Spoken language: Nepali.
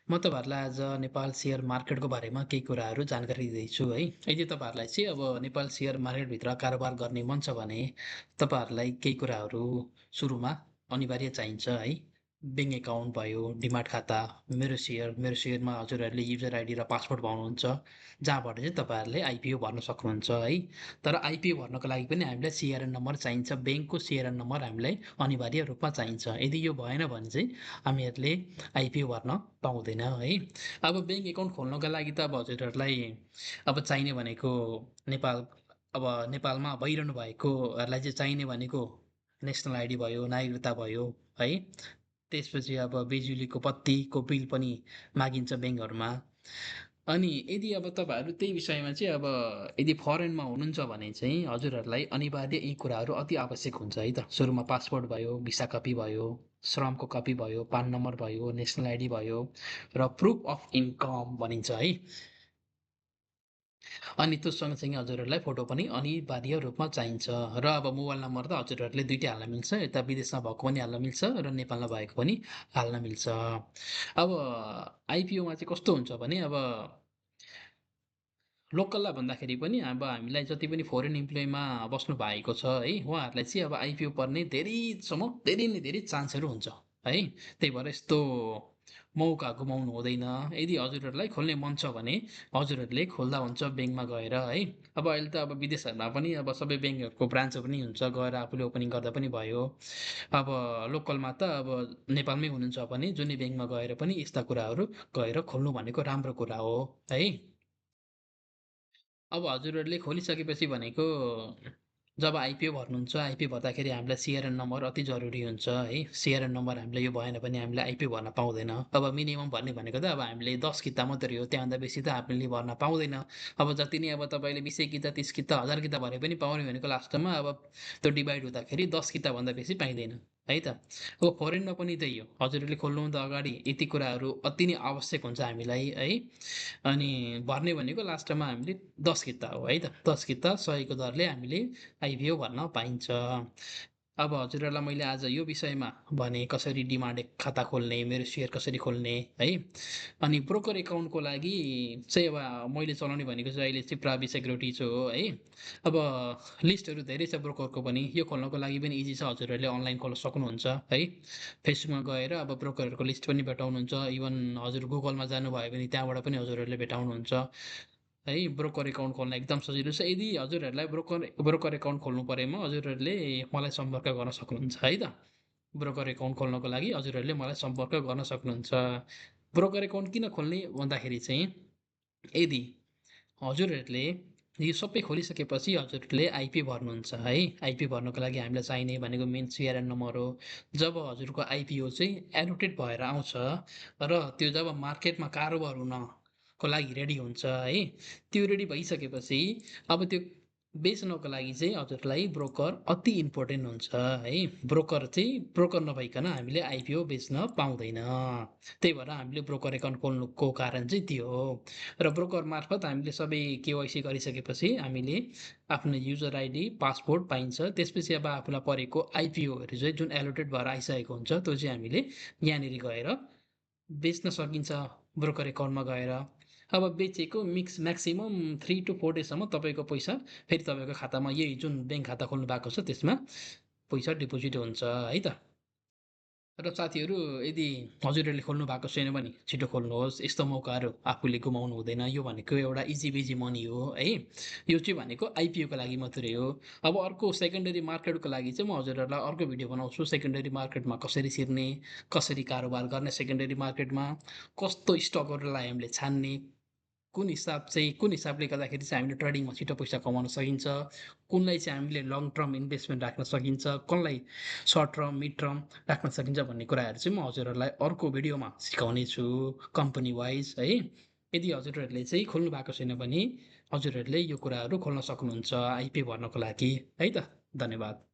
म तपाईँहरूलाई आज नेपाल सेयर मार्केटको बारेमा केही कुराहरू जानकारी दिँदैछु है। यदि तपाईँहरूलाई चाहिँ अब नेपाल सेयर मार्केटभित्र कारोबार गर्ने मन छ भने तपाईँहरूलाई केही कुराहरू सुरुमा अनिवार्य चाहिन्छ है। ब्याङ्क एकाउन्ट भयो, डिमाट खाता, मेरो सेयरमा हजुरहरूले युजर आइडी र पासवर्ड पाउनुहुन्छ, जहाँबाट चाहिँ तपाईँहरूले आइपिओ भर्न सक्नुहुन्छ है। तर आइपिओ भर्नको लागि पनि हामीलाई सिआरएन नम्बर चाहिन्छ, ब्याङ्कको सिआरएन नम्बर हामीलाई अनिवार्य रूपमा चाहिन्छ। यदि यो भएन भने चाहिँ हामीहरूले आइपिओ भर्न पाउँदैन है। अब ब्याङ्क एकाउन्ट खोल्नको लागि त अब हजुरहरूलाई अब चाहिने भनेको नेपाल अब नेपालमा भइरहनु भएकोहरूलाई चाहिँ चाहिने भनेको नेसनल आइडी भयो, नागरिकता भयो है। त्यसपछि अब बिजुलीको बत्तीको बिल पनि मागिन्छ ब्याङ्कहरूमा। अनि यदि अब तपाईँहरू त्यही विषयमा चाहिँ अब यदि फरेनमा हुनुहुन्छ भने चाहिँ हजुरहरूलाई अनिवार्य यी कुराहरू अति आवश्यक हुन्छ है त। सुरुमा पासपोर्ट भयो, भिसा कपी भयो, श्रमको कपी भयो, पान नम्बर भयो, नेसनल आइडी भयो र प्रुफ अफ इन्कम भनिन्छ है। अनि त्यो सँगसँगै हजुरहरूलाई फोटो पनि अनिवार्य रूपमा चाहिन्छ र अब मोबाइल नम्बर त हजुरहरूले दुइटै हाल्न मिल्छ। यता विदेशमा भएको पनि हाल्न मिल्छ र नेपालमा भएको पनि हाल्न मिल्छ। अब आइपिओमा चाहिँ कस्तो हुन्छ भने अब लोकललाई भन्दाखेरि पनि अब हामीलाई जति पनि फोरेन इम्प्लोइमा बस्नु भएको छ है, उहाँहरूलाई चाहिँ अब आइपिओ पर्ने धेरै नै धेरै चान्सहरू हुन्छ है। त्यही भएर यस्तो मौका गुमाउनु हुँदैन। यदि हजुरहरूलाई खोल्ने मन छ भने हजुरहरूले खोल्दा हुन्छ ब्याङ्कमा गएर है। अब अहिले त अब विदेशहरूमा पनि अब सबै ब्याङ्कहरूको ब्रान्च पनि हुन्छ, गएर आफूले ओपनिङ गर्दा पनि भयो। अब लोकलमा त अब नेपालमै हुनुहुन्छ भने जुनै ब्याङ्कमा गएर पनि यस्ता कुराहरू गएर खोल्नु भनेको राम्रो कुरा हो है। अब हजुरहरूले खोलिसकेपछि भनेको जब आइपिओ भर्नुहुन्छ, आइपिओ भर्दाखेरि हामीलाई सिआरएन नम्बर अति जरुरी हुन्छ है। सिआरएन नम्बर हामीलाई यो भएन भने हामीले आइपिओ भर्न पाउँदैन। अब मिनिमम भर्ने भनेको त अब हामीले 10 किता मात्रै हो, त्योभन्दा बेसी त हामीले भर्न पाउँदैन। अब जति नै अब तपाईँले 20 किता, 30 किता, 1000 किता भरे पनि पाउने भनेको लास्टमा अब त्यो डिभाइड हुँदाखेरि 10 किताभन्दा बेसी पाइँदैन, है त? अब फरेनमा पनि त्यही हो। हजुरहरूले खोल्नुभन्दा अगाडि यति कुराहरू अति नै आवश्यक हुन्छ हामीलाई है। अनि भर्ने भनेको लास्टमा हामीले 10 किता हो है त। 10 किता 100 को दरले हामीले आइपिओ भर्न पाइन्छ। अब हजुरहरूलाई मैले आज यो विषयमा भने कसरी डिमान्ड खाता खोल्ने, मेरो सेयर कसरी खोल्ने है। अनि ब्रोकर एकाउन्टको लागि चाहिँ अब मैले चलाउने भनेको चाहिँ अहिले चाहिँ प्रावि सेक्युरिटिज हो है। अब लिस्टहरू धेरै छ ब्रोकरको पनि। यो खोल्नको लागि पनि इजी छ, हजुरहरूले अनलाइन खोल्न सक्नुहुन्छ है। फेसबुकमा गएर अब ब्रोकरहरूको लिस्ट पनि भेटाउनुहुन्छ। इभन हजुर गुगलमा जानुभयो भने त्यहाँबाट पनि हजुरहरूले भेटाउनुहुन्छ। है ब्रोकर एकाउन्ट खोल्न एकदम सजिलो छ। यदि हजुरहरूलाई ब्रोकर एकाउन्ट खोल्नु परेमा हजुरहरूले मलाई सम्पर्क गर्न सक्नुहुन्छ है त। ब्रोकर एकाउन्ट खोल्नको लागि हजुरहरूले मलाई सम्पर्क गर्न सक्नुहुन्छ। ब्रोकर एकाउन्ट किन खोल्ने भन्दाखेरि चाहिँ यदि हजुरहरूले यो सबै खोलिसकेपछि हजुरहरूले आइपी भर्नुहुन्छ है। आइपी भर्नको लागि हामीलाई चाहिने भनेको मेन सिआरएन नम्बर हो। जब हजुरको आइपिओ चाहिँ एलोटेड भएर आउँछ र त्यो जब मार्केटमा कारोबार हुनको लागि रेडी हुन्छ है, त्यो रेडी भइसकेपछि अब त्यो बेच्नको लागि चाहिँ हजुरलाई ब्रोकर अति इम्पोर्टेन्ट हुन्छ है। ब्रोकर नभइकन हामीले आइपिओ बेच्न पाउँदैन। त्यही भएर हामीले ब्रोकर एकाउन्ट खोल्नुको कारण चाहिँ त्यो हो। र ब्रोकर मार्फत हामीले सबै केवाइसी गरिसकेपछि हामीले आफ्नो युजर आइडी, पासपोर्ट पाइन्छ। त्यसपछि अब आफूलाई परेको आइपिओहरू चाहिँ जुन एलोटेड भएर आइसकेको हुन्छ, त्यो चाहिँ हामीले यहाँनिर गएर बेच्न सकिन्छ ब्रोकर एकाउन्टमा गएर। अब बेचेको म्याक्सिमम 3 to 4 डेजसम्म तपाईँको पैसा फेरि तपाईँको खातामा यही जुन ब्याङ्क खाता खोल्नु भएको छ त्यसमा पैसा डिपोजिट हुन्छ है त। र साथीहरू यदि हजुरहरूले खोल्नु भएको छैन भने छिटो खोल्नुहोस्। यस्तो मौकाहरू आफूले गुमाउनु हुँदैन। यो भनेको एउटा इजी बेजी मनी हो है। यो चाहिँ भनेको आइपिओको लागि मात्रै हो। अब अर्को सेकेन्डरी मार्केटको लागि चाहिँ म हजुरहरूलाई अर्को भिडियो बनाउँछु। सेकेन्डरी मार्केटमा कसरी छिर्ने, कसरी कारोबार गर्ने सेकेन्डरी मार्केटमा, कस्तो स्टकहरूलाई हामीले छान्ने, कुन हिसाबले गर्दाखेरि चाहिँ हामीले ट्रेडिङमा छिटो पैसा कमाउन सकिन्छ, कुनलाई चाहिँ हामीले लङ टर्म इन्भेस्टमेन्ट राख्न सकिन्छ, कुनलाई सर्ट टर्म, मिड टर्म राख्न सकिन्छ भन्ने कुराहरू चाहिँ म हजुरहरूलाई अर्को भिडियोमा सिकाउने छु कम्पनी वाइज है। यदि हजुरहरूले चाहिँ खोल्नु भएको छैन भने हजुरहरूले यो कुराहरू खोल्न सक्नुहुन्छ आइपी भर्नको लागि है त। धन्यवाद।